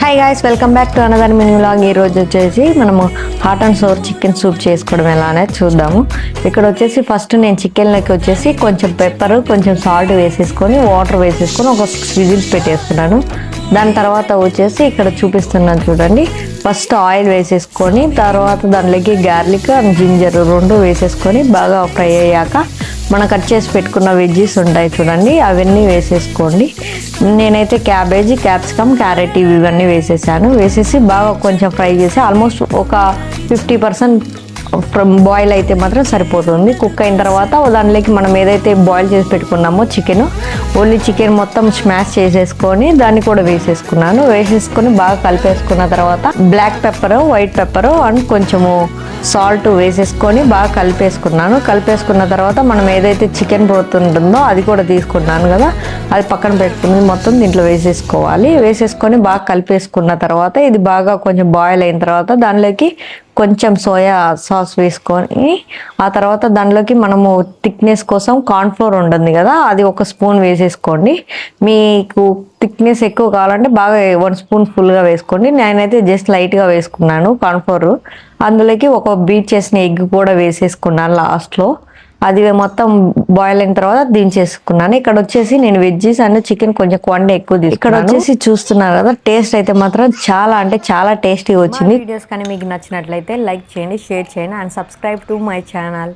Hi guys, welcome back to another mini vlog. ఈ రోజు వచ్చేసి మనము hot and sour chicken soup చేసుకోవడం ఎలా అనేది చూద్దాము. ఇక్కడ వచ్చేసి ఫస్ట్ నేను చికెన్లోకి వచ్చేసి కొంచెం పెప్పర్, కొంచెం సాల్ట్ వేసేసుకొని వాటర్ వేసేసుకొని ఒక 6 విజిల్స్ పెట్టేసుకున్నాను. దాని తర్వాత వచ్చేసి ఇక్కడ చూపిస్తున్నాను చూడండి. ఫస్ట్ ఆయిల్ వేసేసుకొని తర్వాత దాంట్లోకి గార్లిక్ అండ్ జింజర్ 2 వేసేసుకొని బాగా ఫ్రై అయ్యాక మనం కట్ చేసి పెట్టుకున్న వెజ్జీస్ ఉంటాయి చూడండి, అవన్నీ వేసేసుకోండి. నేనైతే క్యాబేజీ, క్యాప్సికమ్, క్యారెట్ ఇవన్నీ వేసేసి బాగా కొంచెం ఫ్రై చేసి ఆల్మోస్ట్ ఒక 50% బాయిల్ అయితే మాత్రం సరిపోతుంది. కుక్ అయిన తర్వాత దానిలోకి మనం ఏదైతే బాయిల్ చేసి పెట్టుకున్నామో చికెన్, ఓన్లీ చికెన్ మొత్తం స్మాష్ చేసేసుకొని దాన్ని కూడా వేసేసుకొని బాగా కలిపేసుకున్న తర్వాత black pepper, white pepper and కొంచెము సాల్ట్ వేసేసుకొని బాగా కలిపేసుకున్న తర్వాత మనం ఏదైతే చికెన్ బ్రోత్ ఉంటుందో అది కూడా తీసుకున్నాను కదా, అది పక్కన పెట్టుకుని మొత్తం దీంట్లో వేసేసుకొని బాగా కలిపేసుకున్న తర్వాత ఇది బాగా కొంచెం బాయిల్ అయిన తర్వాత దానిలోకి కొంచెం సోయా సాస్ వేసుకొని ఆ తర్వాత దానిలోకి మనము థిక్నెస్ కోసం కార్న్ఫ్లోర్ ఉంటుంది కదా, అది 1 స్పూన్ వేసేసుకోండి. మీకు థిక్నెస్ ఎక్కువ కావాలంటే బాగా 1 స్పూన్ ఫుల్గా వేసుకోండి. నేనైతే జస్ట్ లైట్గా వేసుకున్నాను కార్న్ఫ్లోర్. అందులోకి ఒక బీట్ చేసిన ఎగ్ కూడా వేసేసుకున్నాను లాస్ట్లో. అది మొత్తం బాయిల్ అయిన తర్వాత దించేసుకున్నాను. ఇక్కడ వచ్చేసి నేను వెజ్జీస్ అండ్ చికెన్ కొంచెం క్వాంటిటీ ఎక్కువ తీసుకున్నాను. ఇక్కడ వచ్చేసి చూస్తున్నారు కదా, టేస్ట్ అయితే మాత్రం చాలా అంటే చాలా టేస్టీ వచ్చింది. వీడియోస్ కానీ మీకు నచ్చినట్లయితే లైక్ చేయండి, షేర్ చేయండి and subscribe to my channel.